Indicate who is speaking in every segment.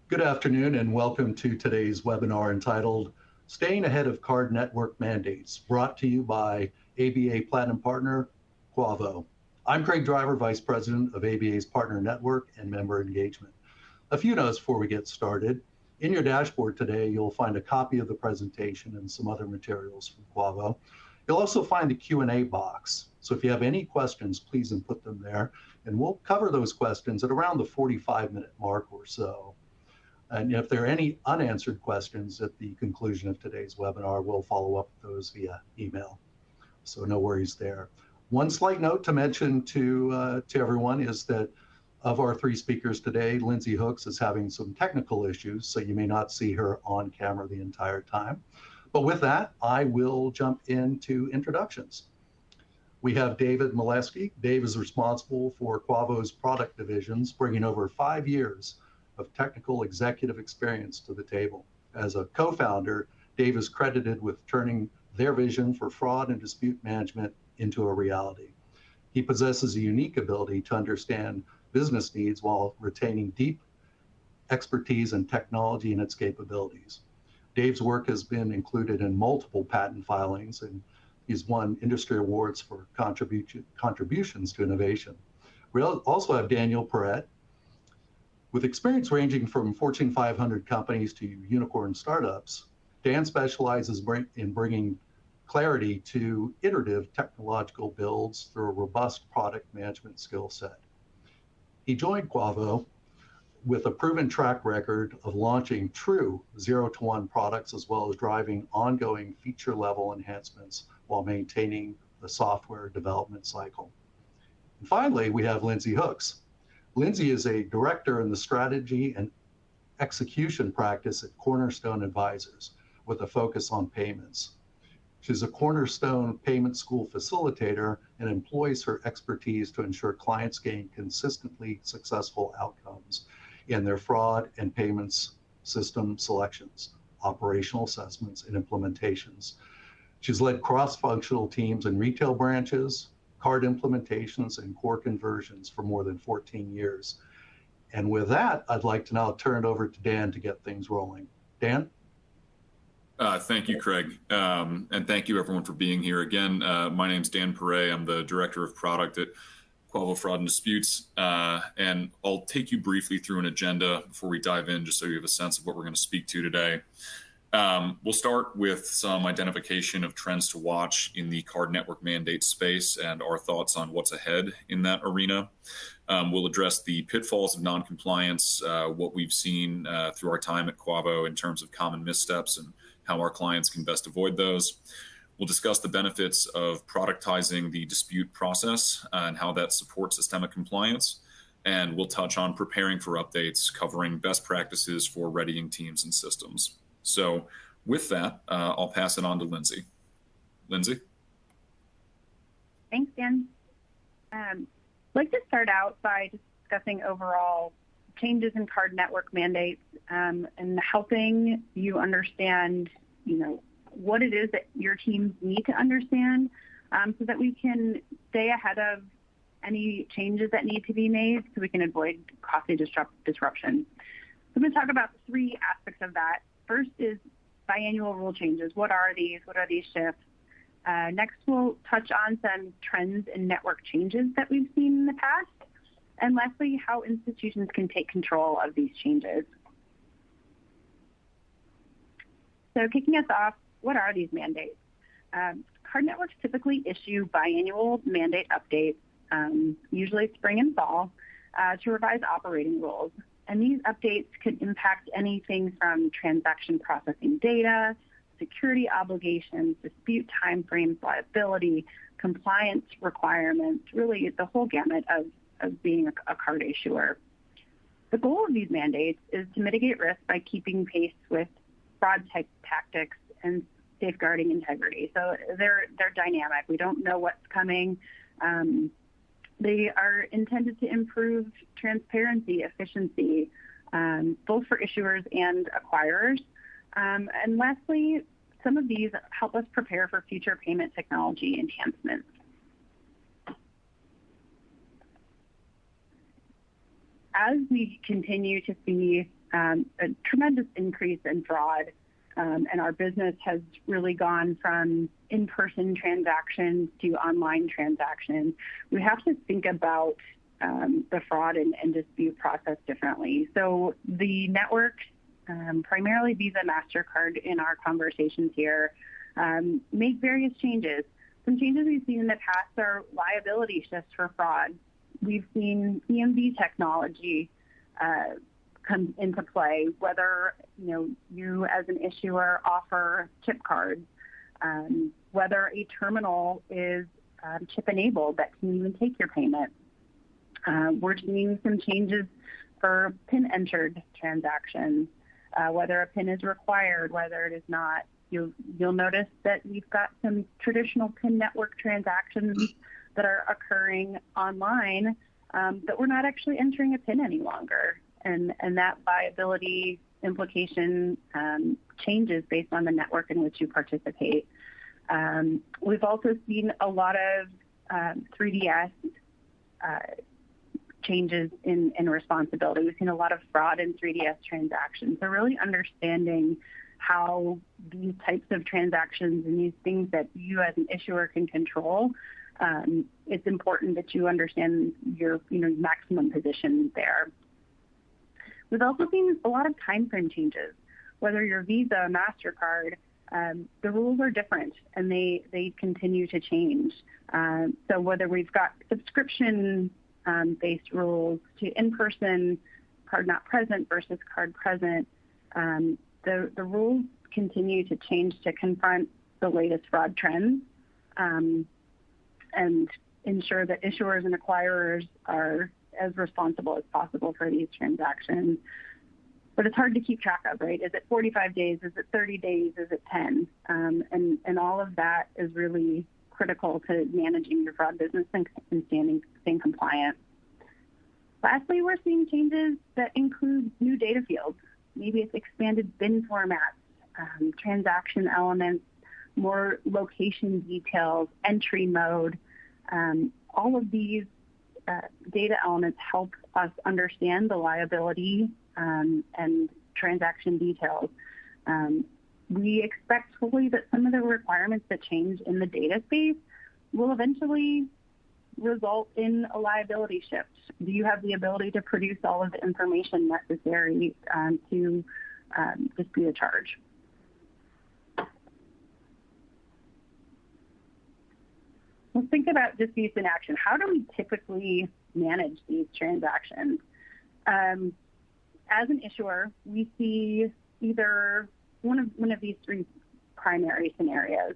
Speaker 1: Good afternoon and welcome to today's webinar entitled Staying Ahead of Card Network Mandates, brought to you by ABA Platinum Partner, Quavo. I'm Craig Driver, Vice President of ABA's Partner Network and Member Engagement. A few notes before we get started. In your dashboard today, you'll find a copy of the presentation and some other materials from Quavo. You'll also find the Q&A box. So if you have any questions, please input them there, and we'll cover those questions at around the 45-minute mark or so. And if there are any unanswered questions at the conclusion of today's webinar, we'll follow up with those via email. So no worries there. One slight note to mention to everyone is that of our three speakers today, Lindsay Hooks is having some technical issues, so you may not see her on camera the entire time. But with that, I will jump into introductions. We have David Chmielewski. Dave is responsible for Quavo's product divisions, bringing over 5 years of technical executive experience to the table. As a co-founder, Dave is credited with turning their vision for fraud and dispute management into a reality. He possesses a unique ability to understand business needs while retaining deep expertise in technology and its capabilities. Dave's work has been included in multiple patent filings, and he's won industry awards for contributions to innovation. We also have Daniel Perret. With experience ranging from Fortune 500 companies to unicorn startups, Dan specializes in bringing clarity to iterative technological builds through a robust product management skill set. He joined Quavo with a proven track record of launching true 0-to-1 products, as well as driving ongoing feature-level enhancements while maintaining the software development cycle. And finally, we have Lindsay Hooks. Lindsay is a director in the strategy and execution practice at Cornerstone Advisors with a focus on payments. She's a Cornerstone payment school facilitator and employs her expertise to ensure clients gain consistently successful outcomes in their fraud and payments system selections, operational assessments, and implementations. She's led cross-functional teams in retail branches, card implementations, and core conversions for more than 14 years. And with that, I'd like to now turn it over to Dan to get things rolling. Dan?
Speaker 2: Thank you, Craig. And thank you, everyone, for being here. Again, my name's Dan Perret. I'm the Director of Product at Quavo Fraud and Disputes. And I'll take you briefly through an agenda before we dive in, just so you have a sense of what we're going to speak to today. We'll start with some identification of trends to watch in the card network mandate space and our thoughts on what's ahead in that arena. We'll address the pitfalls of noncompliance, what we've seen through our time at Quavo in terms of common missteps and how our clients can best avoid those. We'll discuss the benefits of productizing the dispute process and how that supports systemic compliance. And we'll touch on preparing for updates, covering best practices for readying teams and systems. So with that, I'll pass it on to Lindsay. Lindsay?
Speaker 3: Thanks, Dan. I'd like to start out by discussing overall changes in card network mandates and helping you understand, what it is that your teams need to understand so that we can stay ahead of any changes that need to be made so we can avoid costly disruption. So I'm going to talk about 3 aspects of that. First is biannual rule changes. What are these? What are these shifts? Next, we'll touch on some trends in network changes that we've seen in the past. And lastly, how institutions can take control of these changes. So kicking us off, what are these mandates? Card networks typically issue biannual mandate updates, usually spring and fall, to revise operating rules. And these updates could impact anything from transaction processing data, security obligations, dispute timeframes, liability, compliance requirements, really the whole gamut of being a card issuer. The goal of these mandates is to mitigate risk by keeping pace with fraud tactics and safeguarding integrity. So they're dynamic. We don't know what's coming. They are intended to improve transparency, efficiency, both for issuers and acquirers. And lastly, some of these help us prepare for future payment technology enhancements. As we continue to see a tremendous increase in fraud, and our business has really gone from in-person transactions to online transactions. We have to think about the fraud and dispute process differently. So the networks, primarily Visa, MasterCard in our conversations here, make various changes. Some changes we've seen in the past are liability shifts for fraud. We've seen EMV technology come into play, whether you as an issuer offer chip cards, whether a terminal is chip enabled that can even take your payment. We're seeing some changes for PIN entered transactions, whether a PIN is required, whether it is not. You'll notice that we've got some traditional PIN network transactions that are occurring online that we're not actually entering a PIN any longer. And that liability implication changes based on the network in which you participate. We've also seen a lot of 3DS changes in responsibility. We've seen a lot of fraud in 3DS transactions. So really understanding how these types of transactions and these things that you as an issuer can control, it's important that you understand your maximum position there. We've also seen a lot of time frame changes. Whether you're Visa, MasterCard, the rules are different and they continue to change. So whether we've got subscription based rules to in-person card not present versus card present, the rules continue to change to confront the latest fraud trends and ensure that issuers and acquirers are as responsible as possible for these transactions. But it's hard to keep track of, right? Is it 45 days? Is it 30 days? Is it 10? And all of that is really critical to managing your fraud business and staying compliant. Lastly, we're seeing changes that include new data fields. Maybe it's expanded BIN formats, transaction elements, more location details, entry mode. All of these data elements help us understand the liability and transaction details. We expect fully that some of the requirements that change in the data space will eventually result in a liability shift. Do you have the ability to produce all of the information necessary to dispute a charge? Let's think about disputes in action. How do we typically manage these transactions? As an issuer, we see either one of these three primary scenarios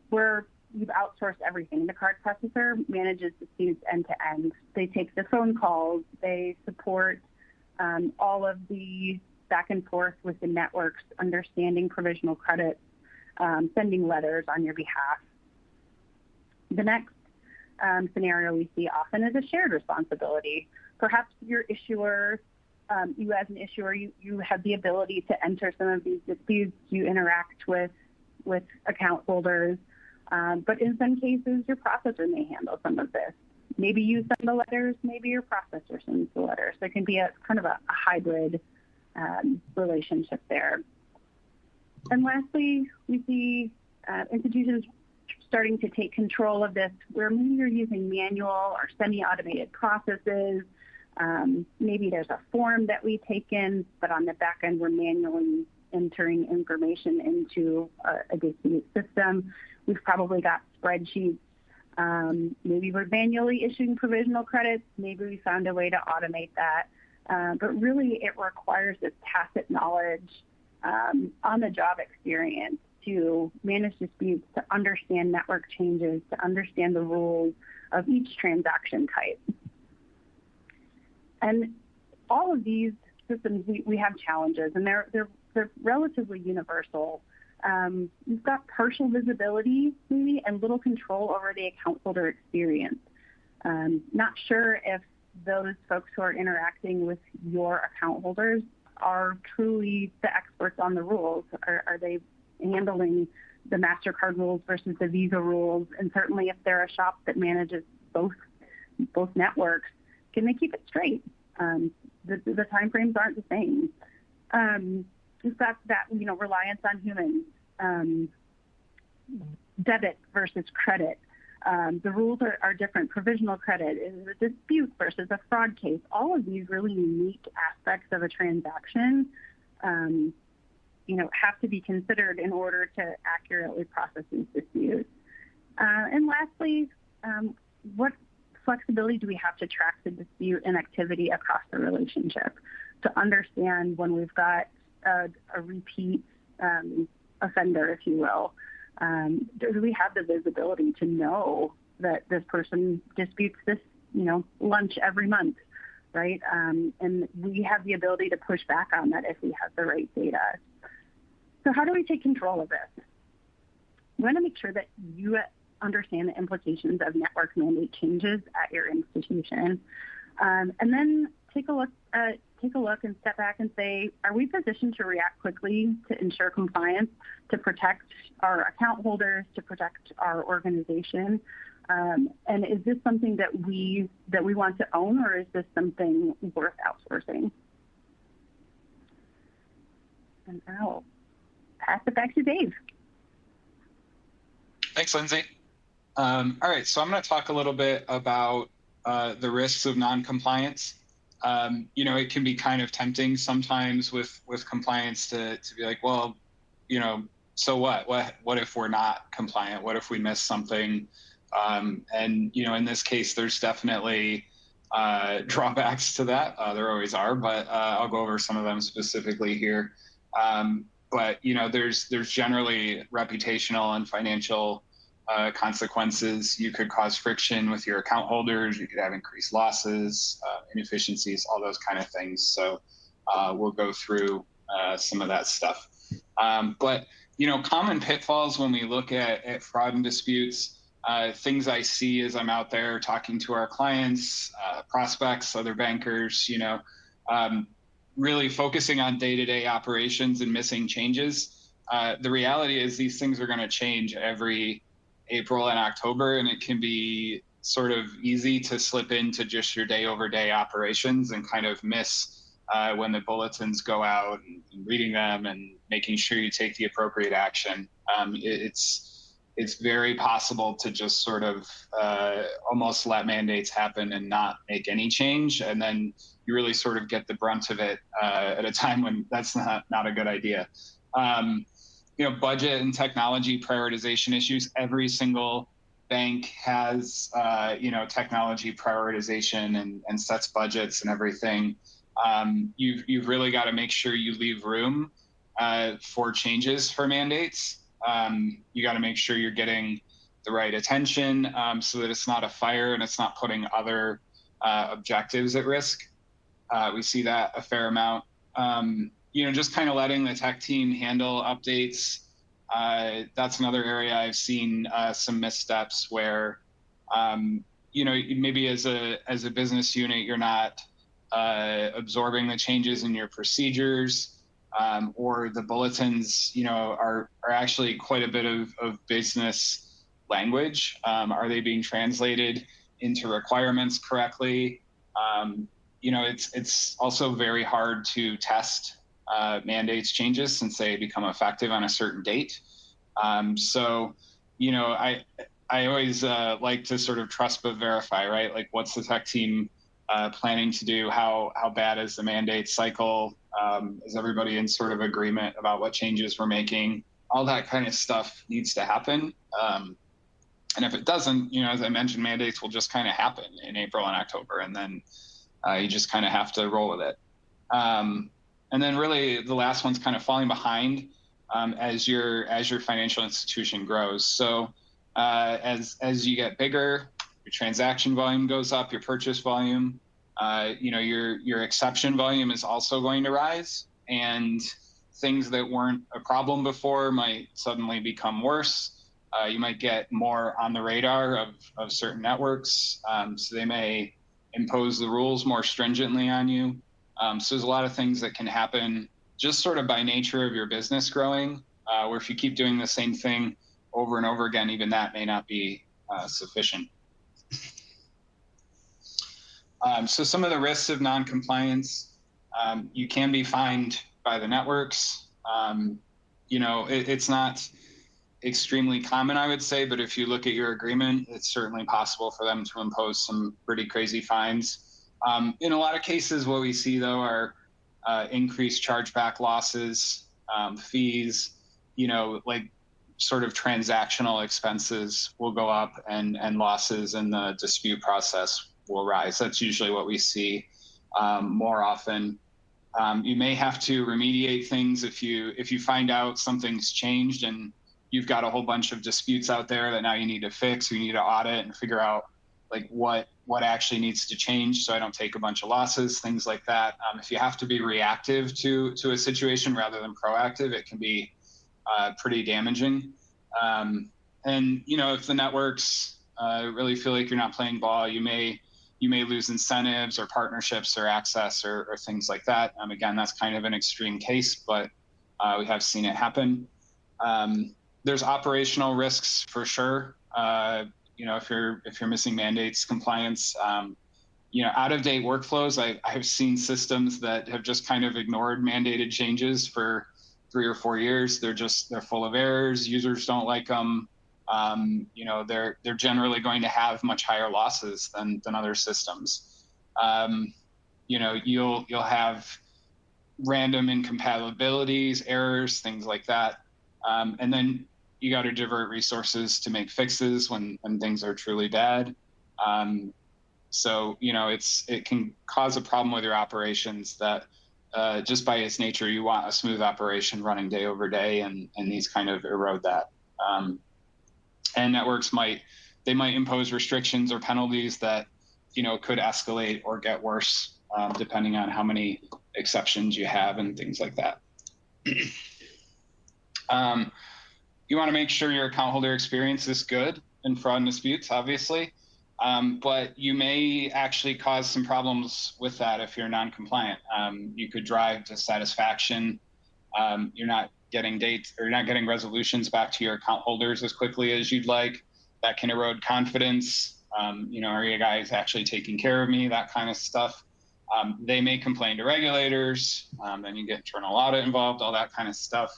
Speaker 3: where you've outsourced everything. The card processor manages disputes end to end. They take the phone calls. They support all of the back and forth with the networks, understanding provisional credits, sending letters on your behalf. The next scenario we see often is a shared responsibility. Perhaps your issuer, you as an issuer, you have the ability to enter some of these disputes. You interact with account holders. But in some cases, your processor may handle some of this. Maybe you send the letters, maybe your processor sends the letters. There can be a kind of a hybrid relationship there. And lastly, we see institutions starting to take control of this, where maybe you're using manual or semi-automated processes. Maybe there's a form that we take in, but on the back end, we're manually entering information into a dispute system. We've probably got spreadsheets. Maybe we're manually issuing provisional credits. Maybe we found a way to automate that. But really, it requires this tacit knowledge, on-the-job experience to manage disputes, to understand network changes, to understand the rules of each transaction type. And all of these systems, we have challenges, and they're relatively universal. You've got partial visibility, maybe, and little control over the account holder experience. Not sure if those folks who are interacting with your account holders are truly the experts on the rules. Are they handling the MasterCard rules versus the Visa rules? And certainly if they're a shop that manages both networks, can they keep it straight? the timeframes aren't the same. The fact that, reliance on humans, debit versus credit, the rules are different. Provisional credit is a dispute versus a fraud case. All of these really unique aspects of a transaction, have to be considered in order to accurately process these disputes. And lastly, what flexibility do we have to track the dispute and activity across the relationship to understand when we've got a repeat offender, if you will? Do we have the visibility to know that this person disputes this, lunch every month, right? And we have the ability to push back on that if we have the right data. So how do we take control of this? We want to make sure that you understand the implications of network mandate changes at your institution, and then take a look and step back and say, are we positioned to react quickly to ensure compliance, to protect our account holders, to protect our organization? And is this something that we want to own, or is this something worth outsourcing? And I'll pass it back to Dave.
Speaker 4: Thanks, Lindsay. All right, so I'm going to talk a little bit about the risks of non-compliance. It can be kind of tempting sometimes with compliance to be like, well, so what? What if we're not compliant? What if we miss something? And in this case, there's definitely drawbacks to that. There always are, but I'll go over some of them specifically here. But there's generally reputational and financial consequences. You could cause friction with your account holders. You could have increased losses, inefficiencies, all those kind of things. So we'll go through some of that stuff. But common pitfalls when we look at fraud and disputes, things I see as I'm out there talking to our clients, prospects, other bankers, really focusing on day-to-day operations and missing changes. The reality is these things are going to change every April and October, and it can be sort of easy to slip into just your day-over-day operations and kind of miss when the bulletins go out and reading them and making sure you take the appropriate action. It's very possible to just sort of almost let mandates happen and not make any change, and then you really sort of get the brunt of it at a time when that's not a good idea. Budget and technology prioritization issues. Every single bank has, technology prioritization and sets budgets and everything. You've really got to make sure you leave room for changes for mandates. You got to make sure you're getting the right attention so that it's not a fire and it's not putting other objectives at risk. We see that a fair amount. Just kind of letting the tech team handle updates. That's another area I've seen some missteps where, maybe as a business unit, you're not absorbing the changes in your procedures, or the bulletins, are actually quite a bit of business language. Are they being translated into requirements correctly? It's also very hard to test mandates changes since they become effective on a certain date. So I always like to sort of trust but verify, right? Like, what's the tech team planning to do? How bad is the mandate cycle? Is everybody in sort of agreement about what changes we're making? All that kind of stuff needs to happen. And if it doesn't, as I mentioned, mandates will just kind of happen in April and October, and then you just kind of have to roll with it. And then really the last one's kind of falling behind as your financial institution grows. So as you get bigger, your transaction volume goes up, your purchase volume, your exception volume is also going to rise, and things that weren't a problem before might suddenly become worse. You might get more on the radar of certain networks, so they may impose the rules more stringently on you. So there's a lot of things that can happen just sort of by nature of your business growing, where if you keep doing the same thing over and over again, even that may not be sufficient. So some of the risks of non-compliance, You can be fined by the networks. It's not extremely common, I would say, but if you look at your agreement, it's certainly possible for them to impose some pretty crazy fines. In a lot of cases, what we see, though, are increased chargeback losses, fees, like sort of transactional expenses will go up, and losses in the dispute process will rise. That's usually what we see more often. You may have to remediate things if you find out something's changed and you've got a whole bunch of disputes out there that now you need to fix. You need to audit and figure out like what actually needs to change so I don't take a bunch of losses, things like that. If you have to be reactive to a situation rather than proactive, it can be pretty damaging. And if the networks really feel like you're not playing ball, you may lose incentives or partnerships or access or things like that. Again, that's kind of an extreme case, but we have seen it happen. There's operational risks for sure. If you're missing mandates, compliance, out of date workflows. I've seen systems that have just kind of ignored mandated changes for 3 or 4 years. They're full of errors. Users don't like them. They're generally going to have much higher losses than other systems. You'll have random incompatibilities, errors, things like that. And then you got to divert resources to make fixes when things are truly bad. It can cause a problem with your operations that just by its nature, you want a smooth operation running day over day, and these kind of erode that. And networks might impose restrictions or penalties that, could escalate or get worse, depending on how many exceptions you have and things like that. You want to make sure your account holder experience is good in fraud and disputes, obviously, but you may actually cause some problems with that if you're non-compliant. You could drive dissatisfaction. You're not getting dates, or you're not getting resolutions back to your account holders as quickly as you'd like. That can erode confidence. Are you guys actually taking care of me? That kind of stuff. They may complain to regulators, then you get internal audit involved, all that kind of stuff.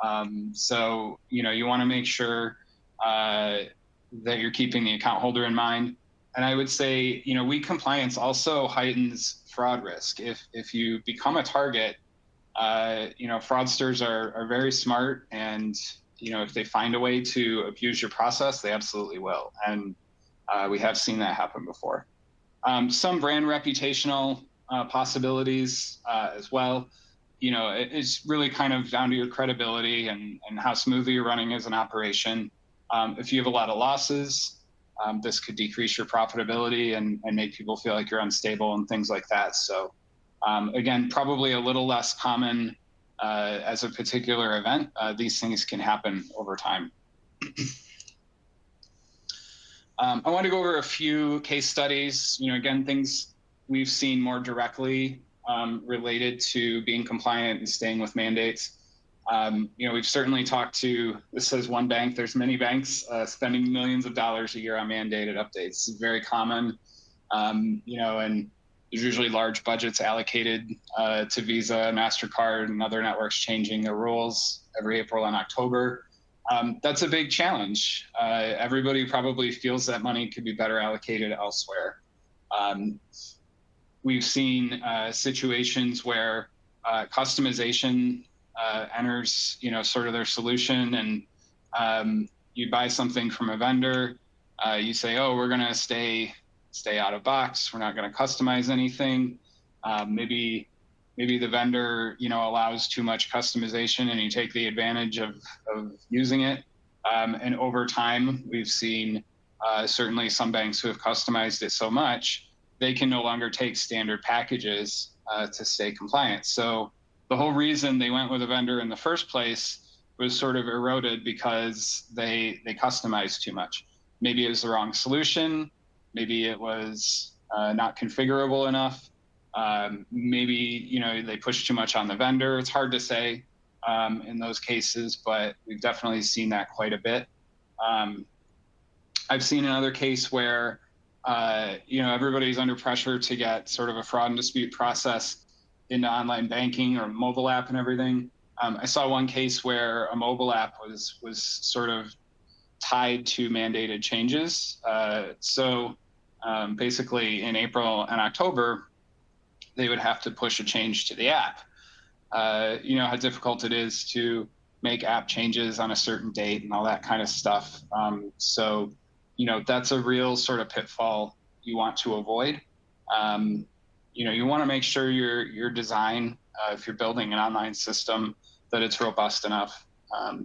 Speaker 4: You want to make sure that you're keeping the account holder in mind. And I would say, weak compliance also heightens fraud risk. If you become a target, fraudsters are very smart, and if they find a way to abuse your process, they absolutely will. And we have seen that happen before. Some brand reputational possibilities as well. It's really kind of down to your credibility and how smoothly you're running as an operation. If you have a lot of losses, this could decrease your profitability and make people feel like you're unstable and things like that. So again, probably a little less common as a particular event. These things can happen over time. I want to go over a few case studies, again, things we've seen more directly related to being compliant and staying with mandates. We've certainly talked to, this says one bank, there's many banks spending millions of dollars a year on mandated updates. It's very common, and there's usually large budgets allocated to Visa, MasterCard, and other networks changing their rules every April and October. That's a big challenge. Everybody probably feels that money could be better allocated elsewhere. We've seen situations where customization enters, sort of their solution, and you buy something from a vendor. You say, "Oh, we're gonna stay out of box. We're not gonna customize anything." Maybe the vendor, allows too much customization, and you take the advantage of using it. And over time, we've seen certainly some banks who have customized it so much, they can no longer take standard packages to stay compliant. So the whole reason they went with a vendor in the first place was sort of eroded because they customized too much. Maybe it was the wrong solution. Maybe it was not configurable enough. Maybe, they pushed too much on the vendor. It's hard to say in those cases, but we've definitely seen that quite a bit. I've seen another case where, everybody's under pressure to get sort of a fraud and dispute process into online banking or mobile app and everything. I saw one case where a mobile app was sort of tied to mandated changes. Basically in April and October, they would have to push a change to the app. You know how difficult it is to make app changes on a certain date and all that kind of stuff. You know, that's a real sort of pitfall you want to avoid. You know, you want to make sure your design, if you're building an online system, that it's robust enough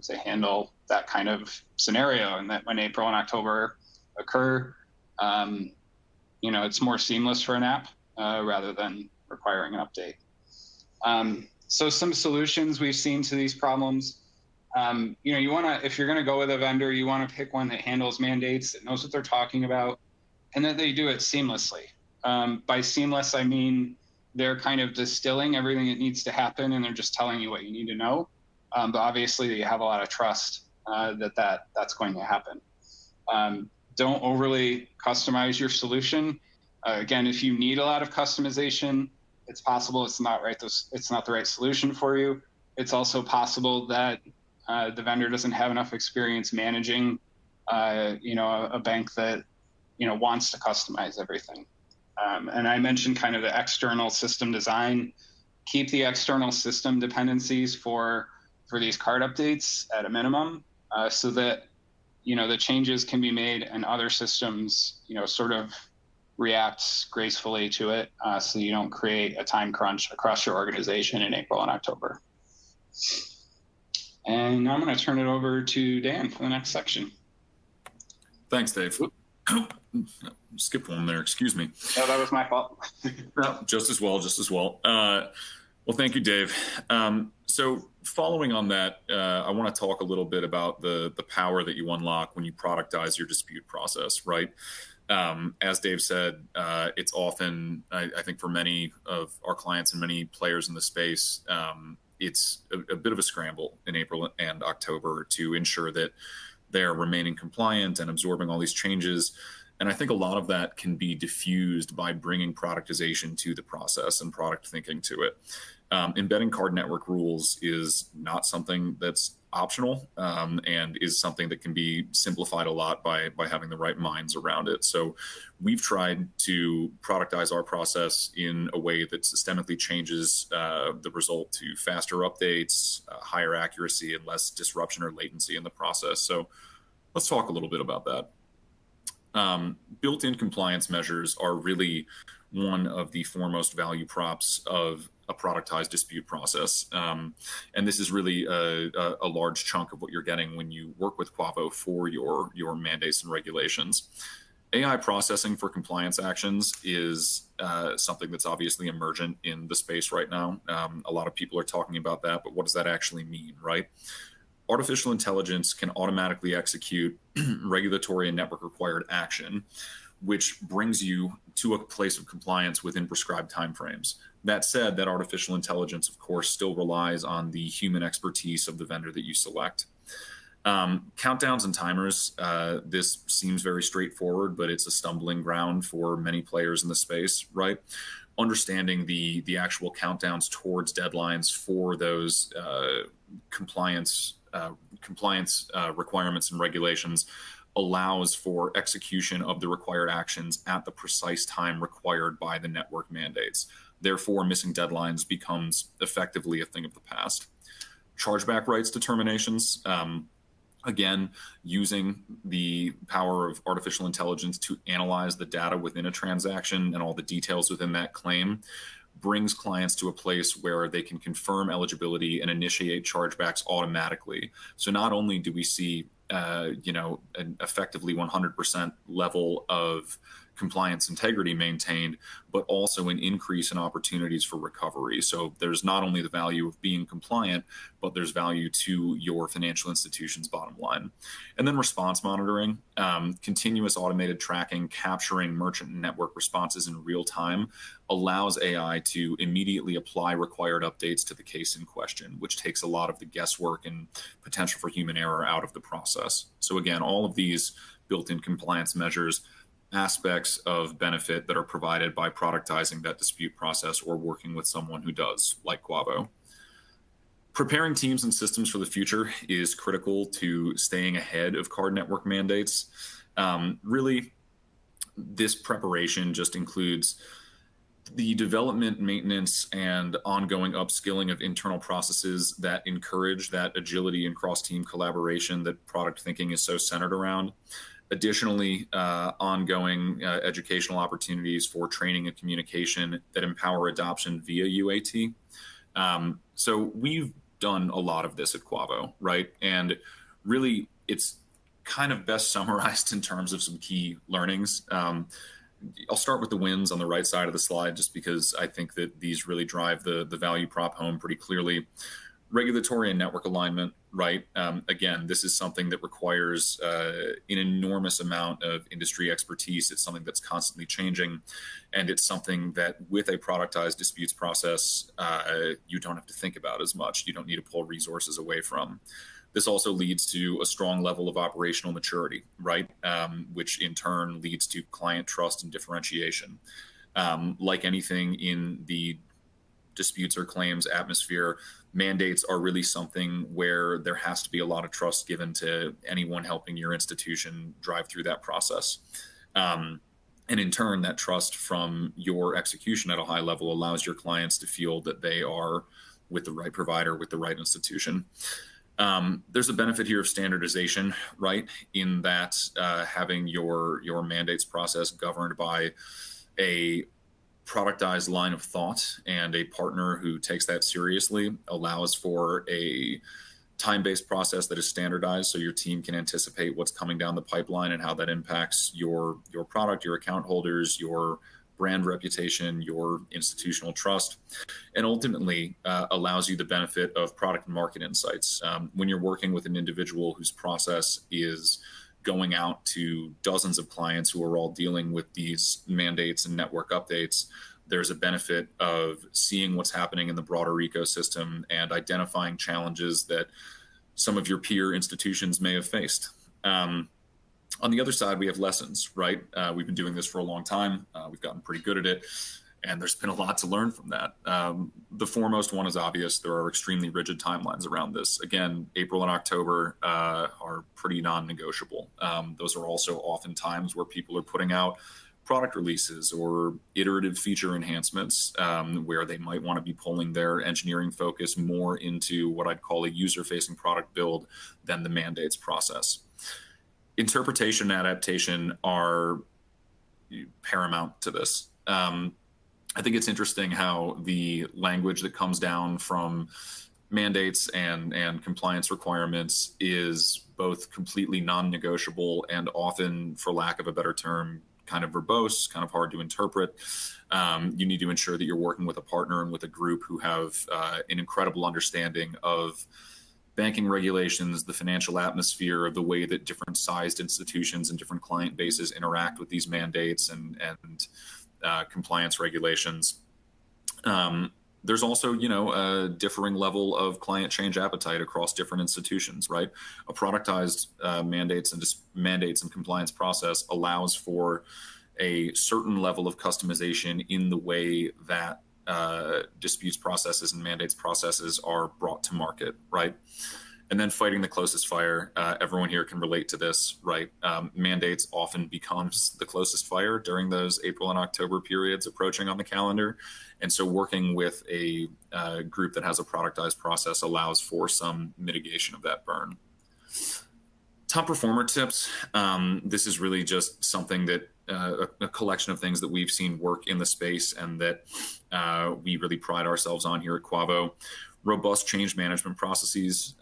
Speaker 4: to handle that kind of scenario, and that when April and October occur, you know, it's more seamless for an app rather than requiring an update. So some solutions we've seen to these problems, you know, you want to, if you're going to go with a vendor, you want to pick one that handles mandates, that knows what they're talking about, and that they do it seamlessly. By seamless, I mean they're kind of distilling everything that needs to happen, and they're just telling you what you need to know. But obviously, you have a lot of trust that's going to happen. Don't overly customize your solution. Again, if you need a lot of customization, it's possible it's not the right solution for you. It's also possible that the vendor doesn't have enough experience managing, you know, a bank that, you know, wants to customize everything. And I mentioned kind of the external system design. Keep the external system dependencies for these card updates at a minimum, so that, you know, the changes can be made and other systems, you know, sort of react gracefully to it, so you don't create a time crunch across your organization in April and October. And now I'm going to turn it over to Dan for the next section.
Speaker 2: Thanks, Dave. Skip one there, excuse me.
Speaker 4: Oh, that was my fault.
Speaker 2: No, just as well. Well, thank you, Dave. So following on that, I want to talk a little bit about the power that you unlock when you productize your dispute process, right? As Dave said, it's often, I think for many of our clients and many players in the space, it's a bit of a scramble in April and October to ensure that they're remaining compliant and absorbing all these changes. And I think a lot of that can be diffused by bringing productization to the process and product thinking to it. Embedding card network rules is not something that's optional, and is something that can be simplified a lot by having the right minds around it. So we've tried to productize our process in a way that systemically changes the result to faster updates, higher accuracy, and less disruption or latency in the process. So let's talk a little bit about that. Built-in compliance measures are really one of the foremost value props of a productized dispute process. And this is really a large chunk of what you're getting when you work with Quavo for your mandates and regulations. AI processing for compliance actions is something that's obviously emergent in the space right now. A lot of people are talking about that, but what does that actually mean, right? Artificial intelligence can automatically execute regulatory and network required action, which brings you to a place of compliance within prescribed timeframes. That said, that artificial intelligence, of course, still relies on the human expertise of the vendor that you select. Countdowns and timers, this seems very straightforward, but it's a stumbling ground for many players in the space, right? Understanding the actual countdowns towards deadlines for those compliance requirements and regulations allows for execution of the required actions at the precise time required by the network mandates. Therefore, missing deadlines becomes effectively a thing of the past. Chargeback rights determinations, again, using the power of artificial intelligence to analyze the data within a transaction and all the details within that claim, brings clients to a place where they can confirm eligibility and initiate chargebacks automatically. So not only do we see an effectively 100% level of compliance integrity maintained, but also an increase in opportunities for recovery. So there's not only the value of being compliant, but there's value to your financial institution's bottom line. And then response monitoring, continuous automated tracking, capturing merchant and network responses in real time allows AI to immediately apply required updates to the case in question, which takes a lot of the guesswork and potential for human error out of the process. So again, all of these built-in compliance measures aspects of benefit that are provided by productizing that dispute process or working with someone who does, like Quavo. Preparing teams and systems for the future is critical to staying ahead of card network mandates. Really, this preparation just includes the development, maintenance, and ongoing upskilling of internal processes that encourage that agility and cross-team collaboration that product thinking is so centered around. Additionally, ongoing educational opportunities for training and communication that empower adoption via UAT. So we've done a lot of this at Quavo, right? And really, it's kind of best summarized in terms of some key learnings. I'll start with the wins on the right side of the slide, just because I think that these really drive the value prop home pretty clearly. Regulatory and network alignment, right? Again, this is something that requires an enormous amount of industry expertise. It's something that's constantly changing, and it's something that with a productized disputes process, you don't have to think about as much. You don't need to pull resources away from. This also leads to a strong level of operational maturity, right? Which in turn leads to client trust and differentiation. Like anything in the disputes or claims atmosphere, mandates are really something where there has to be a lot of trust given to anyone helping your institution drive through that process. And in turn, that trust from your execution at a high level allows your clients to feel that they are with the right provider, with the right institution. There's a benefit here of standardization, right? In that having your mandates process governed by a productized line of thought and a partner who takes that seriously allows for a time-based process that is standardized, so your team can anticipate what's coming down the pipeline and how that impacts your product, your account holders, your brand reputation, your institutional trust, and ultimately allows you the benefit of product and market insights. When you're working with an individual whose process is going out to dozens of clients who are all dealing with these mandates and network updates, there's a benefit of seeing what's happening in the broader ecosystem and identifying challenges that some of your peer institutions may have faced. On the other side, we have lessons, right? We've been doing this for a long time. We've gotten pretty good at it, and there's been a lot to learn from that. The foremost one is obvious. There are extremely rigid timelines around this. Again, April and October are pretty non-negotiable. Those are also often times where people are putting out product releases or iterative feature enhancements where they might want to be pulling their engineering focus more into what I'd call a user-facing product build than the mandates process. Interpretation and adaptation are paramount to this. I think it's interesting how the language that comes down from mandates and compliance requirements is both completely non-negotiable and often, for lack of a better term, kind of verbose, kind of hard to interpret. You need to ensure that you're working with a partner and with a group who have an incredible understanding of banking regulations, the financial atmosphere, of the way that different sized institutions and different client bases interact with these mandates and compliance regulations. There's also, a differing level of client change appetite across different institutions, right? A productized mandates and compliance process allows for a certain level of customization in the way that disputes processes and mandates processes are brought to market, right? And then fighting the closest fire. Everyone here can relate to this, right? Mandates often becomes the closest fire during those April and October periods approaching on the calendar. And so working with a group that has a productized process allows for some mitigation of that burn. Top performer tips. This is really just something that a collection of things that we've seen work in the space and that we really pride ourselves on here at Quavo. Robust change management processes.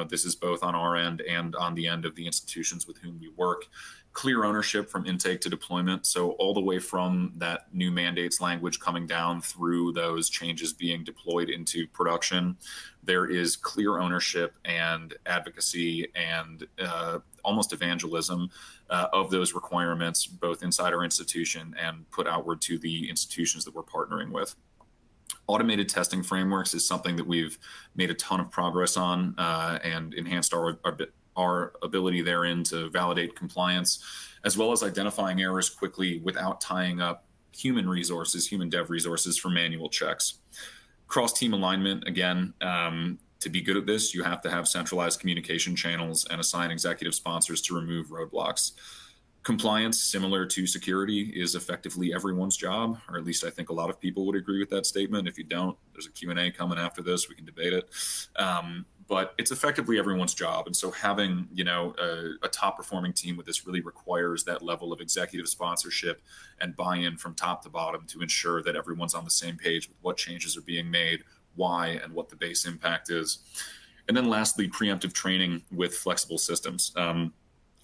Speaker 2: This is both on our end and on the end of the institutions with whom we work. Clear ownership from intake to deployment. So all the way from that new mandates language coming down through those changes being deployed into production, there is clear ownership and advocacy and almost evangelism of those requirements, both inside our institution and put outward to the institutions that we're partnering with. Automated testing frameworks is something that we've made a ton of progress on and enhanced our ability therein to validate compliance as well as identifying errors quickly without tying up human dev resources for manual checks. Cross-team alignment, again, to be good at this, you have to have centralized communication channels and assign executive sponsors to remove roadblocks. Compliance, similar to security, is effectively everyone's job, or at least I think a lot of people would agree with that statement. If you don't, there's a Q&A coming after this. We can debate it. But it's effectively everyone's job. And so having, a top performing team with this really requires that level of executive sponsorship and buy-in from top to bottom to ensure that everyone's on the same page with what changes are being made, why, and what the base impact is. And then lastly, preemptive training with flexible systems.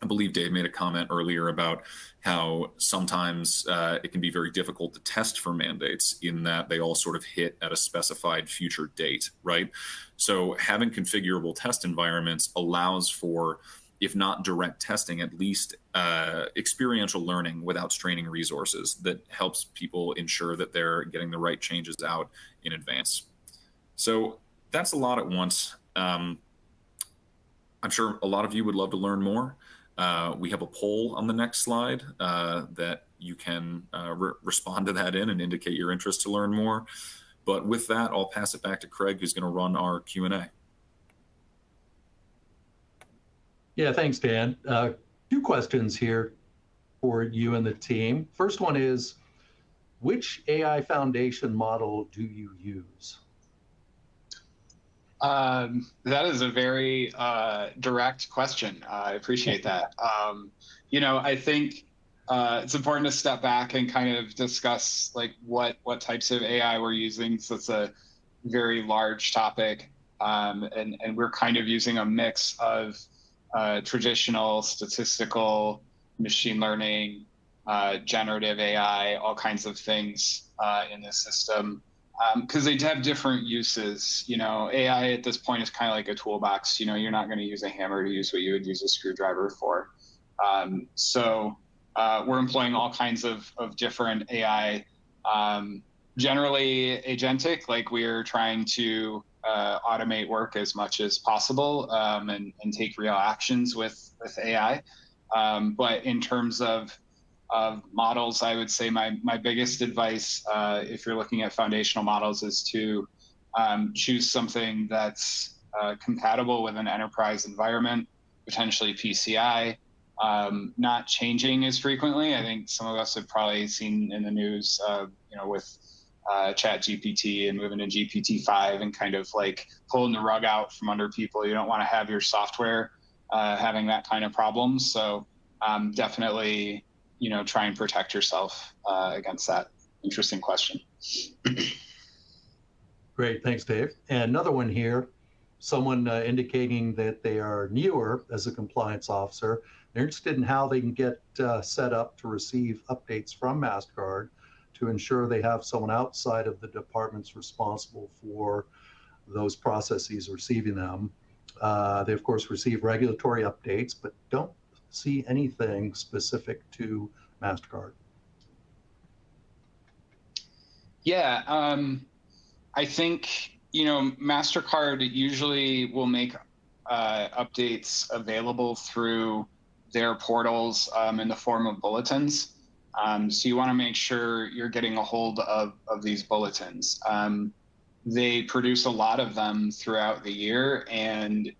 Speaker 2: I believe Dave made a comment earlier about how sometimes it can be very difficult to test for mandates in that they all sort of hit at a specified future date, right? So having configurable test environments allows for, if not direct testing, at least experiential learning without straining resources that helps people ensure that they're getting the right changes out in advance. So that's a lot at once. I'm sure a lot of you would love to learn more. We have a poll on the next slide that you can respond to that in and indicate your interest to learn more. But with that, I'll pass it back to Craig, who's going to run our Q&A.
Speaker 1: Yeah, thanks, Dan. Two questions here for you and the team. First one is, which AI foundation model do you use?
Speaker 4: That is a very direct question. I appreciate that. I think it's important to step back and kind of discuss like what types of AI we're using. So it's a very large topic, and we're kind of using a mix of traditional statistical machine learning, generative AI, all kinds of things in this system. Because they have different uses. AI at this point is kind of like a toolbox. You're not going to use a hammer to use what you would use a screwdriver for. So we're employing all kinds of different AI, generally agentic, like we're trying to automate work as much as possible and take real actions with AI. But in terms of models, I would say my biggest advice, if you're looking at foundational models, is to choose something that's compatible with an enterprise environment, potentially PCI, not changing as frequently. I think some of us have probably seen in the news, with Chat GPT and moving to GPT-5 and kind of like pulling the rug out from under people. You don't want to have your software having that kind of problem. So definitely, try and protect yourself against that. Interesting question.
Speaker 1: Great, thanks, Dave. And another one here, someone indicating that they are newer as a compliance officer. They're interested in how they can get set up to receive updates from MasterCard to ensure they have someone outside of the departments responsible for those processes receiving them. They, of course, receive regulatory updates, but don't see anything specific to MasterCard.
Speaker 4: Yeah, I think, MasterCard usually will make updates available through their portals in the form of bulletins. So you want to make sure you're getting a hold of these bulletins. They produce a lot of them throughout the year, and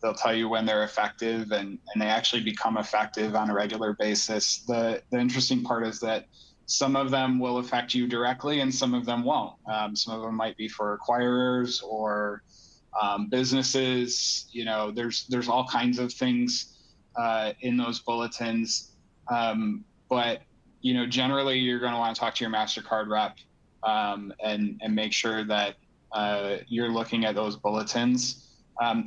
Speaker 4: they'll tell you when they're effective, and they actually become effective on a regular basis. The interesting part is that some of them will affect you directly and some of them won't. Some of them might be for acquirers or businesses. There's all kinds of things in those bulletins. But generally you're going to want to talk to your MasterCard rep and make sure that you're looking at those bulletins.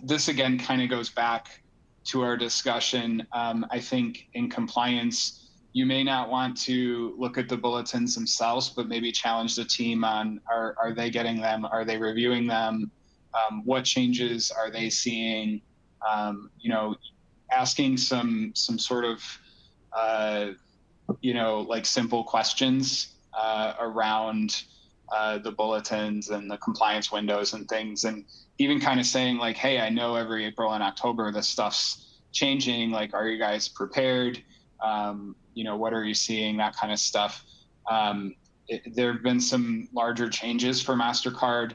Speaker 4: This again kind of goes back to our discussion. I think in compliance, you may not want to look at the bulletins themselves, but maybe challenge the team on are they getting them? Are they reviewing them? What changes are they seeing? Asking some sort of like simple questions around the bulletins and the compliance windows and things, and even kind of saying like, hey, I know every April and October this stuff's changing. Like, are you guys prepared? What are you seeing? That kind of stuff. There have been some larger changes for MasterCard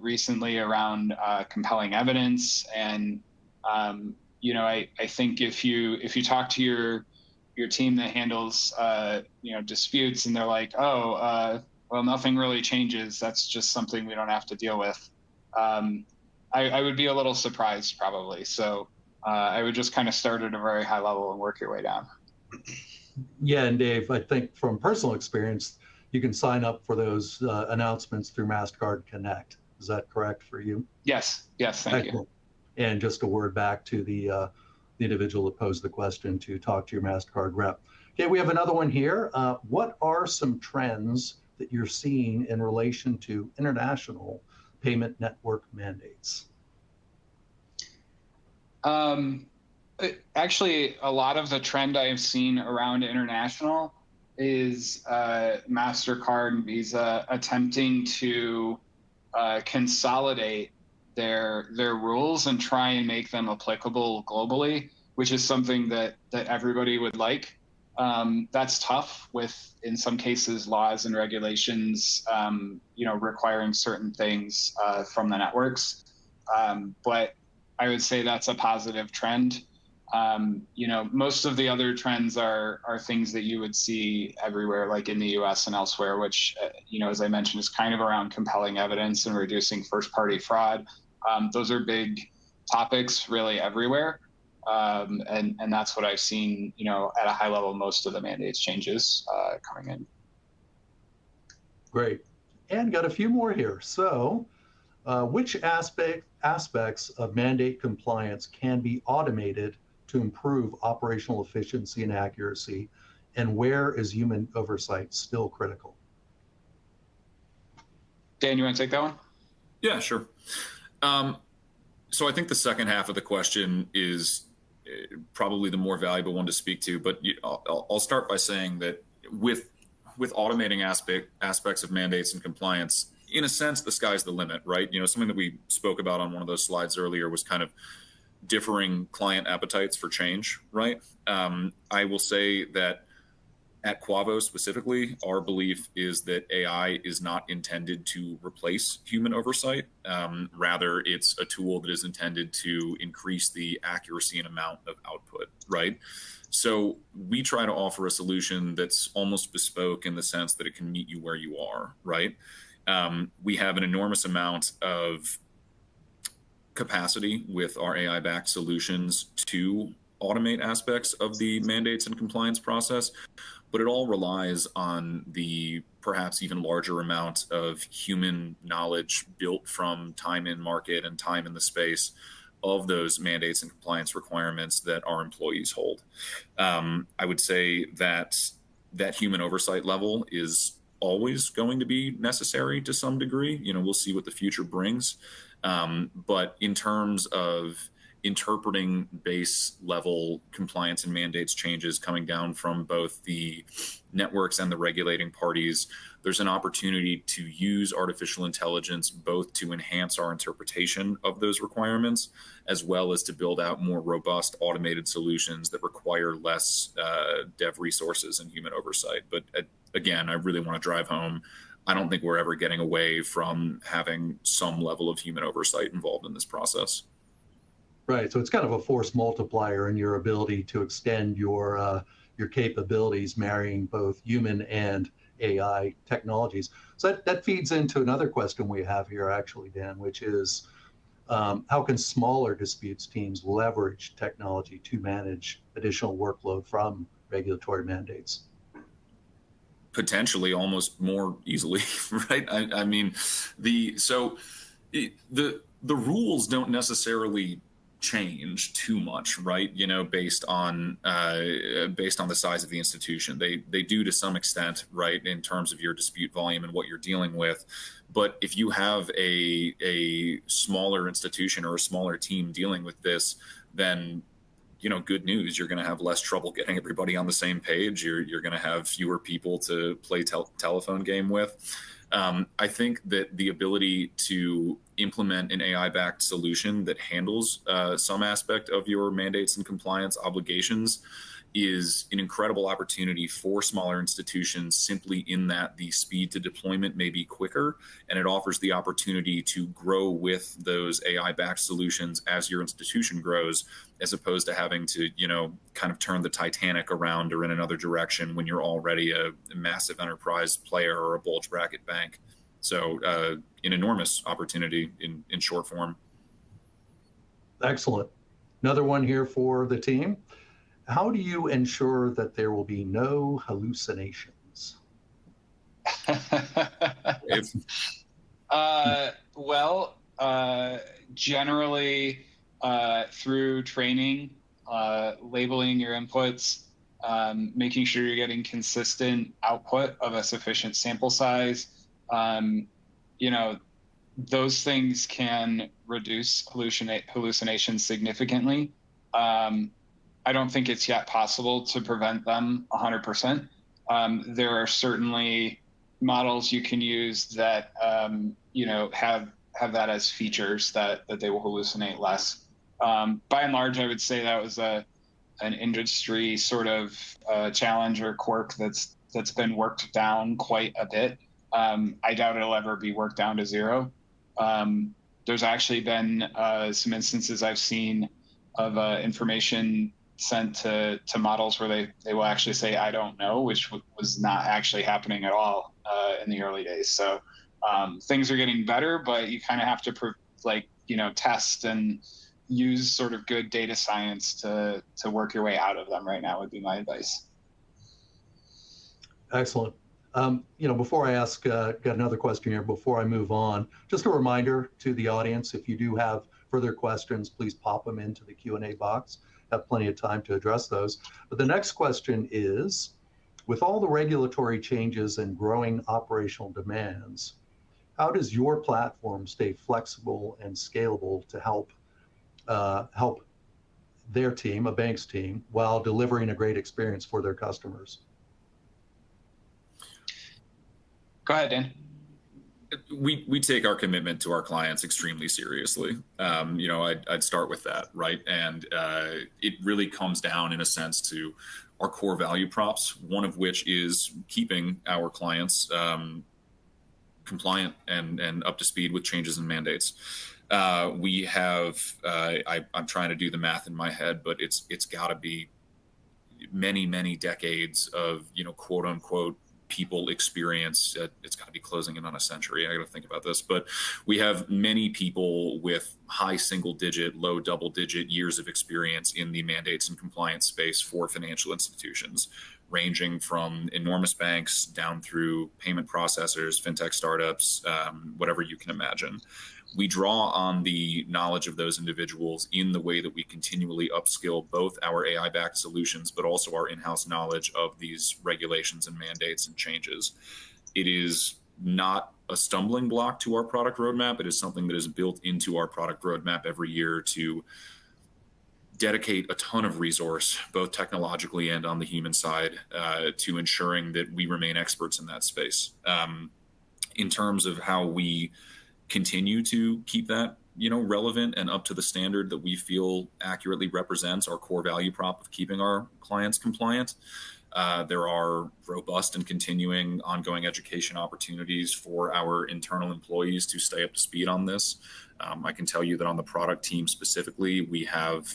Speaker 4: recently around compelling evidence, and I think if you talk to your team that handles disputes, and they're like, oh, well, nothing really changes, that's just something we don't have to deal with, I would be a little surprised probably. So I would just kind of start at a very high level and work your way down.
Speaker 1: Yeah, and Dave, I think from personal experience, you can sign up for those announcements through MasterCard Connect. Is that correct for you?
Speaker 4: Yes, thank you.
Speaker 1: And just a word back to the individual that posed the question to talk to your MasterCard rep. Okay, we have another one here. What are some trends that you're seeing in relation to international payment network mandates?
Speaker 4: Actually, a lot of the trend I've seen around international is MasterCard and Visa attempting to consolidate their rules and try and make them applicable globally, which is something that everybody would like. That's tough with, in some cases, laws and regulations, requiring certain things from the networks. But I would say that's a positive trend. Most of the other trends are things that you would see everywhere, like in the US and elsewhere, which, as I mentioned, is kind of around compelling evidence and reducing first-party fraud. Those are big topics really everywhere. And that's what I've seen, at a high level, most of the mandates changes coming in.
Speaker 1: Great. And got a few more here. So which aspects of mandate compliance can be automated to improve operational efficiency and accuracy, and where is human oversight still critical?
Speaker 4: Dan, you want to take that one?
Speaker 2: Yeah, sure. So I think the second half of the question is probably the more valuable one to speak to, but I'll start by saying that with automating aspects of mandates and compliance, in a sense, the sky's the limit, right? Something that we spoke about on one of those slides earlier was kind of differing client appetites for change, right? I will say that at Quavo specifically, our belief is that AI is not intended to replace human oversight. Rather, it's a tool that is intended to increase the accuracy and amount of output, right? So we try to offer a solution that's almost bespoke in the sense that it can meet you where you are, right? We have an enormous amount of capacity with our AI-backed solutions to automate aspects of the mandates and compliance process, but it all relies on the perhaps even larger amount of human knowledge built from time in market and time in the space of those mandates and compliance requirements that our employees hold. I would say that human oversight level is always going to be necessary to some degree. We'll see what the future brings. But in terms of interpreting base level compliance and mandates changes coming down from both the networks and the regulating parties, there's an opportunity to use artificial intelligence both to enhance our interpretation of those requirements, as well as to build out more robust automated solutions that require less dev resources and human oversight. But again, I really want to drive home, I don't think we're ever getting away from having some level of human oversight involved in this process.
Speaker 1: Right. So it's kind of a force multiplier in your ability to extend your capabilities, marrying both human and AI technologies. So that feeds into another question we have here, actually, Dan, which is how can smaller disputes teams leverage technology to manage additional workload from regulatory mandates?
Speaker 2: Potentially almost more easily, right? I mean, the rules don't necessarily change too much, right? Based on the size of the institution, they do to some extent, right, in terms of your dispute volume and what you're dealing with. But if you have a smaller institution or a smaller team dealing with this, then good news, you're going to have less trouble getting everybody on the same page. You're going to have fewer people to play telephone game with. I think that the ability to implement an AI-backed solution that handles some aspect of your mandates and compliance obligations is an incredible opportunity for smaller institutions, simply in that the speed to deployment may be quicker, and it offers the opportunity to grow with those AI-backed solutions as your institution grows, as opposed to having to, kind of turn the Titanic around or in another direction when you're already a massive enterprise player or a bulge bracket bank. So an enormous opportunity in short form.
Speaker 1: Excellent. Another one here for the team. How do you ensure that there will be no hallucinations?
Speaker 4: Generally through training, labeling your inputs, making sure you're getting consistent output of a sufficient sample size. Those things can reduce hallucinations significantly. I don't think it's yet possible to prevent them 100%. There are certainly models you can use that have that as features that they will hallucinate less. By and large, I would say that was an industry sort of challenge or quirk that's been worked down quite a bit. I doubt it'll ever be worked down to zero. There's actually been some instances I've seen of information sent to models where they will actually say, I don't know, which was not actually happening at all in the early days. So things are getting better, but you kind of have to test and use sort of good data science to work your way out of them right now would be my advice.
Speaker 1: Excellent. Before I ask, got another question here before I move on. Just a reminder to the audience, if you do have further questions, please pop them into the Q&A box. Have plenty of time to address those. But the next question is, with all the regulatory changes and growing operational demands, how does your platform stay flexible and scalable to help their team, a bank's team, while delivering a great experience for their customers?
Speaker 4: Go ahead, Dan.
Speaker 2: We take our commitment to our clients extremely seriously. I'd start with that, right? And it really comes down, in a sense, to our core value props, one of which is keeping our clients compliant and up to speed with changes in mandates. We have, I'm trying to do the math in my head, but it's got to be many, many decades of, quote unquote, people experience. It's got to be closing in on a century. I got to think about this, but we have many people with high single digit, low double digit years of experience in the mandates and compliance space for financial institutions, ranging from enormous banks down through payment processors, fintech startups, whatever you can imagine. We draw on the knowledge of those individuals in the way that we continually upskill both our AI-backed solutions, but also our in-house knowledge of these regulations and mandates and changes. It is not a stumbling block to our product roadmap. It is something that is built into our product roadmap every year to dedicate a ton of resource, both technologically and on the human side, to ensuring that we remain experts in that space. In terms of how we continue to keep that, relevant and up to the standard that we feel accurately represents our core value prop of keeping our clients compliant. There are robust and continuing ongoing education opportunities for our internal employees to stay up to speed on this. I can tell you that on the product team specifically, we have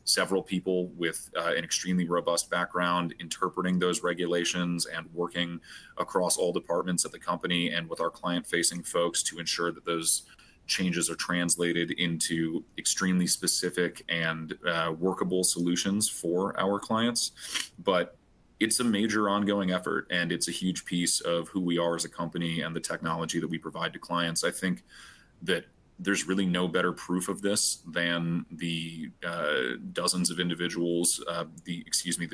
Speaker 2: several people with an extremely robust background interpreting those regulations and working across all departments at the company and with our client-facing folks to ensure that those changes are translated into extremely specific and workable solutions for our clients. But it's a major ongoing effort, and it's a huge piece of who we are as a company and the technology that we provide to clients. I think that there's really no better proof of this than the dozens of individuals, the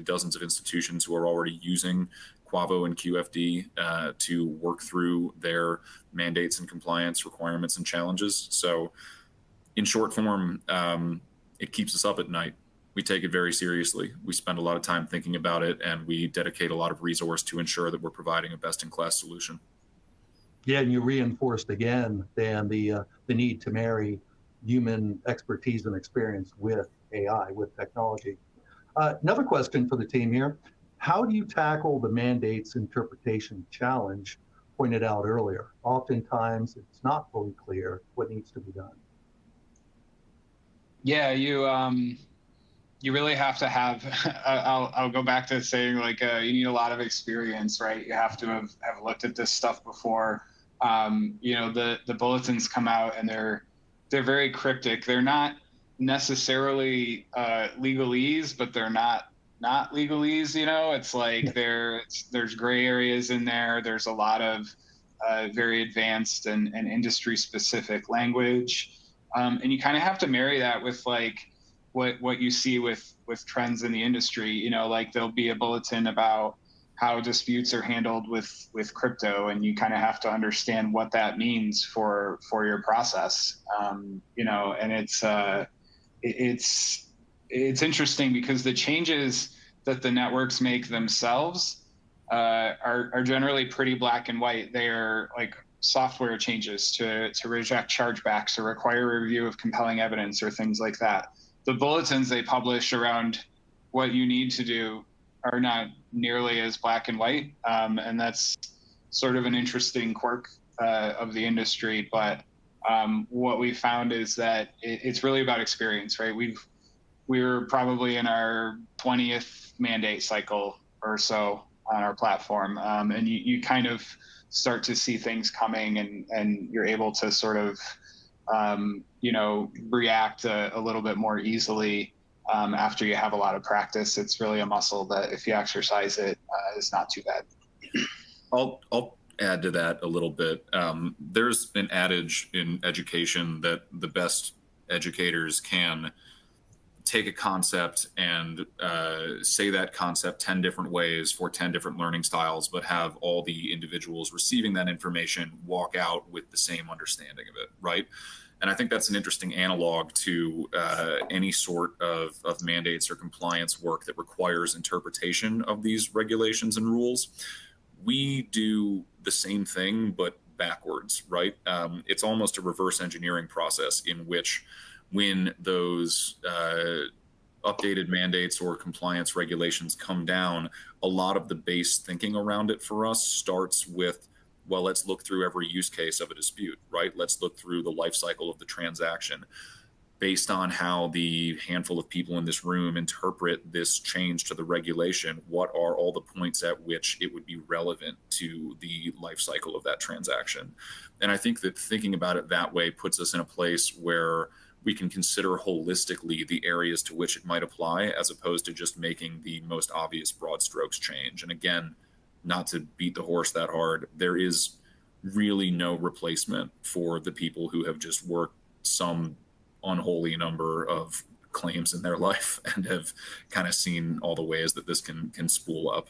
Speaker 2: dozens of institutions who are already using Quavo and QFD to work through their mandates and compliance requirements and challenges. So in short form, it keeps us up at night. We take it very seriously. We spend a lot of time thinking about it, and we dedicate a lot of resource to ensure that we're providing a best-in-class solution.
Speaker 1: Yeah, and you reinforced again, Dan, the need to marry human expertise and experience with AI, with technology. Another question for the team here. How do you tackle the mandates interpretation challenge pointed out earlier? Oftentimes, it's not fully clear what needs to be done.
Speaker 4: Yeah, you really have to have, I'll go back to saying like, you need a lot of experience, right? You have to have looked at this stuff before. The bulletins come out and they're very cryptic. They're not necessarily legalese, but they're not legalese, it's like there's gray areas in there. There's a lot of very advanced and industry specific language. And you kind of have to marry that with like what you see with trends in the industry. Like there'll be a bulletin about how disputes are handled with crypto, and you kind of have to understand what that means for your process. And it's interesting because the changes that the networks make themselves are generally pretty black and white. They are like software changes to reject chargebacks or require a review of compelling evidence or things like that. The bulletins they publish around what you need to do are not nearly as black and white. And that's sort of an interesting quirk of the industry. But what we found is that it's really about experience, right? We're probably in our 20th mandate cycle or so on our platform. And you kind of start to see things coming, and you're able to sort of, react a little bit more easily after you have a lot of practice. It's really a muscle that if you exercise it, is not too bad.
Speaker 2: I'll add to that a little bit. There's an adage in education that the best educators can take a concept and say that concept 10 different ways for 10 different learning styles, but have all the individuals receiving that information walk out with the same understanding of it, right? And I think that's an interesting analog to any sort of mandates or compliance work that requires interpretation of these regulations and rules. We do the same thing, but backwards, right? It's almost a reverse engineering process in which when those updated mandates or compliance regulations come down, a lot of the base thinking around it for us starts with, well, let's look through every use case of a dispute, right? Let's look through the life cycle of the transaction. Based on how the handful of people in this room interpret this change to the regulation, what are all the points at which it would be relevant to the life cycle of that transaction? And I think that thinking about it that way puts us in a place where we can consider holistically the areas to which it might apply, as opposed to just making the most obvious broad strokes change. And again, not to beat the horse that hard, there is really no replacement for the people who have just worked some unholy number of claims in their life and have kind of seen all the ways that this can spool up.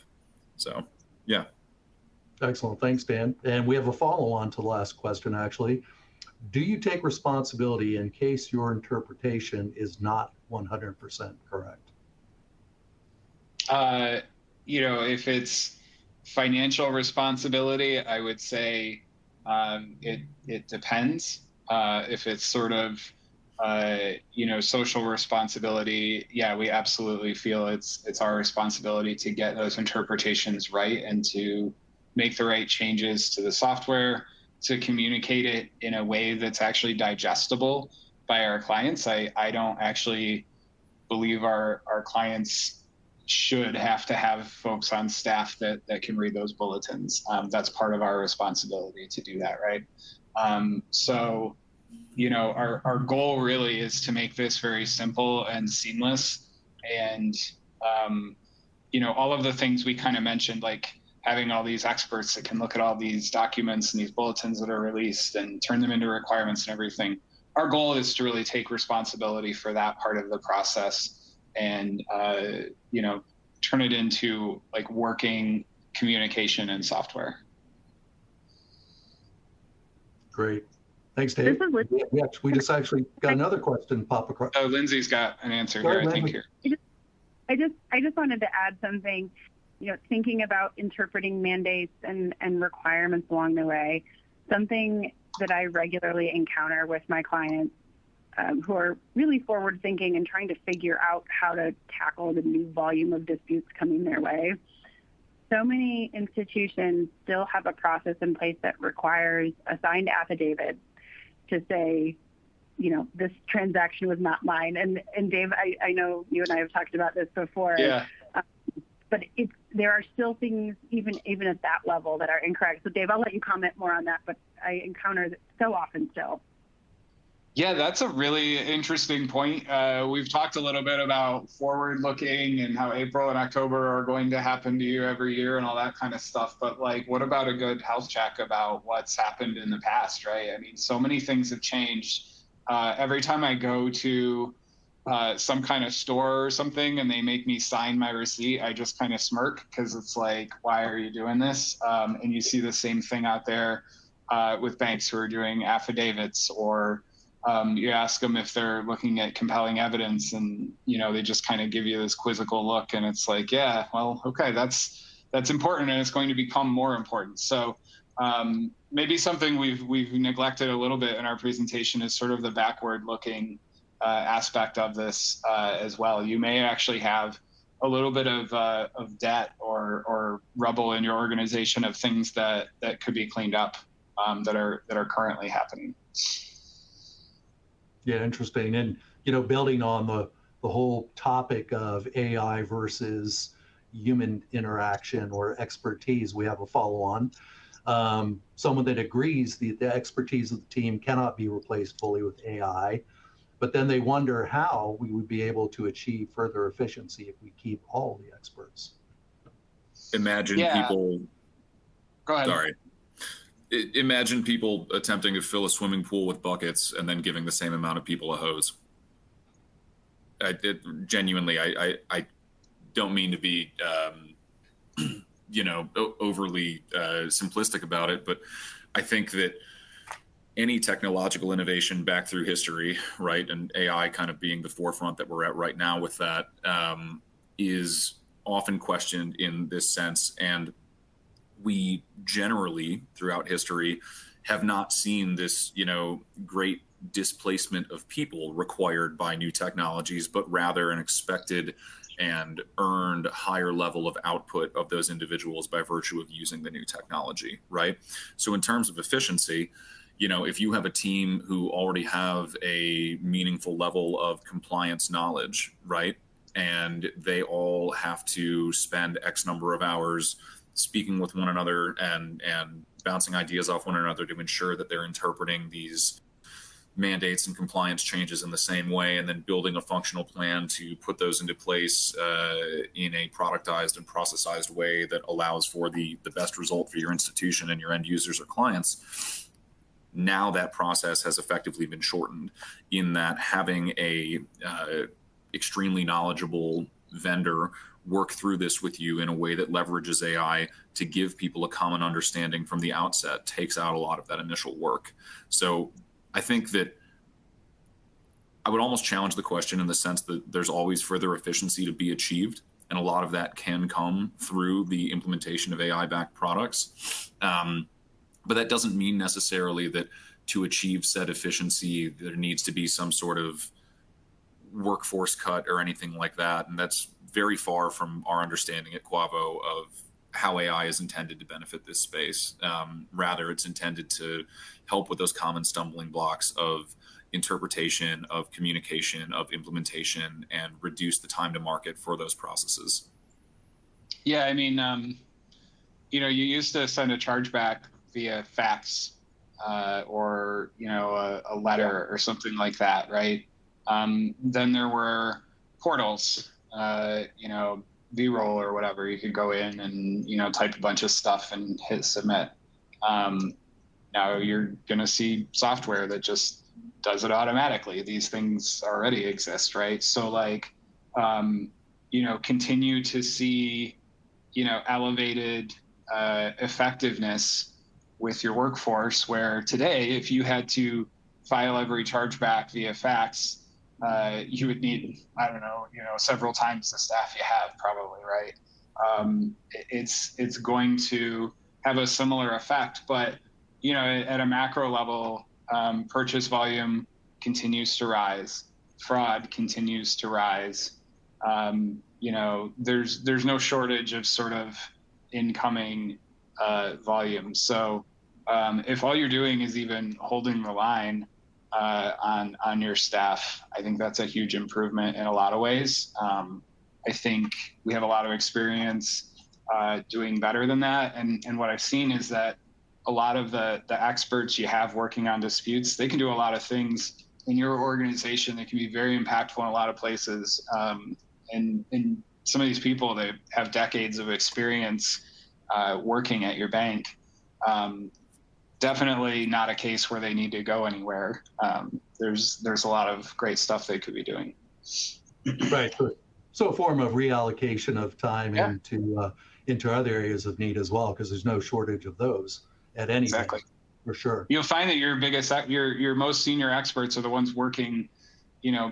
Speaker 2: So, yeah.
Speaker 1: Excellent. Thanks, Dan. And we have a follow-on to the last question, actually. Do you take responsibility in case your interpretation is not 100% correct?
Speaker 4: If it's financial responsibility, I would say it depends. If it's sort of social responsibility, yeah, we absolutely feel it's our responsibility to get those interpretations right and to make the right changes to the software, to communicate it in a way that's actually digestible by our clients. I don't actually believe our clients should have to have folks on staff that can read those bulletins. That's part of our responsibility to do that, right? So, our goal really is to make this very simple and seamless. And, all of the things we kind of mentioned, like having all these experts that can look at all these documents and these bulletins that are released and turn them into requirements and everything. Our goal is to really take responsibility for that part of the process and, turn it into like working communication and software.
Speaker 1: Great. Thanks, Dave. We just actually got another question pop across.
Speaker 4: Oh, Lindsay's got an answer here, I think here.
Speaker 3: I just wanted to add something, thinking about interpreting mandates and requirements along the way. Something that I regularly encounter with my clients who are really forward thinking and trying to figure out how to tackle the new volume of disputes coming their way. So many institutions still have a process in place that requires a signed affidavit to say, this transaction was not mine. And Dave, I know you and I have talked about this before.
Speaker 4: Yeah.
Speaker 3: But there are still things, even at that level, that are incorrect. So Dave, I'll let you comment more on that, but I encounter that so often still.
Speaker 4: Yeah, that's a really interesting point. We've talked a little bit about forward looking and how April and October are going to happen to you every year and all that kind of stuff. But what about a good health check about what's happened in the past, right? I mean, so many things have changed. Every time I go to some kind of store or something and they make me sign my receipt, I just kind of smirk because it's like, why are you doing this? And you see the same thing out there with banks who are doing affidavits, or you ask them if they're looking at compelling evidence, and they just kind of give you this quizzical look, and it's like, yeah, well, okay, that's important, and it's going to become more important. So maybe something we've neglected a little bit in our presentation is sort of the backward looking aspect of this as well. You may actually have a little bit of debt or rubble in your organization of things that could be cleaned up that are currently happening.
Speaker 1: Yeah, interesting. And, building on the whole topic of AI versus human interaction or expertise, we have a follow-on. Someone that agrees the expertise of the team cannot be replaced fully with AI, but then they wonder how we would be able to achieve further efficiency if we keep all the experts.
Speaker 2: Imagine people.
Speaker 4: Go ahead.
Speaker 2: Sorry. Imagine people attempting to fill a swimming pool with buckets and then giving the same amount of people a hose. Genuinely, I don't mean to be, overly simplistic about it, but I think that any technological innovation back through history, right, and AI kind of being the forefront that we're at right now with that, is often questioned in this sense. And we generally, throughout history, have not seen this, great displacement of people required by new technologies, but rather an expected and earned higher level of output of those individuals by virtue of using the new technology, right? So in terms of efficiency, if you have a team who already have a meaningful level of compliance knowledge, right, and they all have to spend X number of hours speaking with one another and bouncing ideas off one another to ensure that they're interpreting these mandates and compliance changes in the same way, and then building a functional plan to put those into place in a productized and processized way that allows for the best result for your institution and your end users or clients. Now that process has effectively been shortened in that having a extremely knowledgeable vendor work through this with you in a way that leverages AI to give people a common understanding from the outset takes out a lot of that initial work. So I think that I would almost challenge the question in the sense that there's always further efficiency to be achieved, and a lot of that can come through the implementation of AI-backed products. But that doesn't mean necessarily that to achieve said efficiency, there needs to be some sort of workforce cut or anything like that. And that's very far from our understanding at Quavo of how AI is intended to benefit this space. Rather, it's intended to help with those common stumbling blocks of interpretation, of communication, of implementation, and reduce the time to market for those processes.
Speaker 4: Yeah, I mean, you used to send a chargeback via fax or, a letter or something like that, right? Then there were portals, B-roll or whatever. You could go in and, type a bunch of stuff and hit submit. Now you're going to see software that just does it automatically. These things already exist, right? So continue to see, elevated effectiveness with your workforce, where today, if you had to file every chargeback via fax, you would need, several times the staff you have probably, right? It's going to have a similar effect, but, at a macro level, purchase volume continues to rise, fraud continues to rise. There's no shortage of sort of incoming volume. So if all you're doing is even holding the line on your staff, I think that's a huge improvement in a lot of ways. I think we have a lot of experience doing better than that. And what I've seen is that a lot of the experts you have working on disputes, they can do a lot of things in your organization that can be very impactful in a lot of places. And some of these people, they have decades of experience working at your bank. Definitely not a case where they need to go anywhere. There's a lot of great stuff they could be doing.
Speaker 1: Right. So a form of reallocation of time into other areas of need as well, because there's no shortage of those at any
Speaker 4: Exactly.
Speaker 1: bank, for sure.
Speaker 4: You'll find that your most senior experts are the ones working,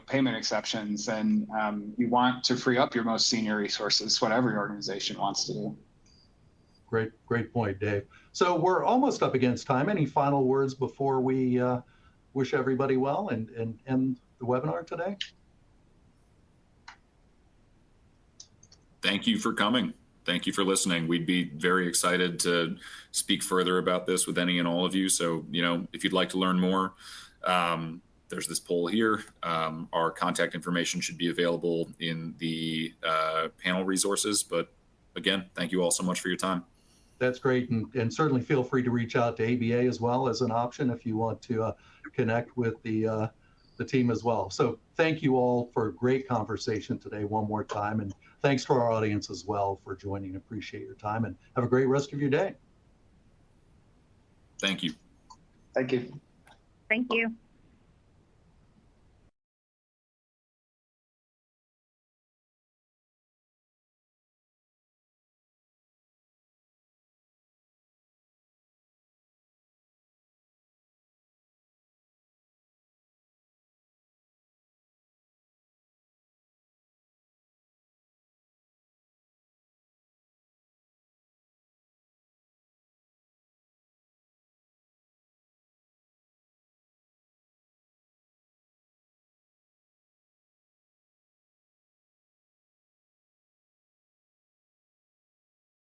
Speaker 4: payment exceptions, and you want to free up your most senior resources, what every organization wants to do.
Speaker 1: Great point, Dave. So we're almost up against time. Any final words before we wish everybody well and end the webinar today?
Speaker 2: Thank you for coming. Thank you for listening. We'd be very excited to speak further about this with any and all of you. So, if you'd like to learn more, there's this poll here. Our contact information should be available in the panel resources. But again, thank you all so much for your time.
Speaker 1: That's great. And certainly feel free to reach out to ABA as well as an option if you want to connect with the team as well. So thank you all for a great conversation today one more time. And thanks to our audience as well for joining. Appreciate your time and have a great rest of your day.
Speaker 2: Thank you.
Speaker 4: Thank you.
Speaker 3: Thank you.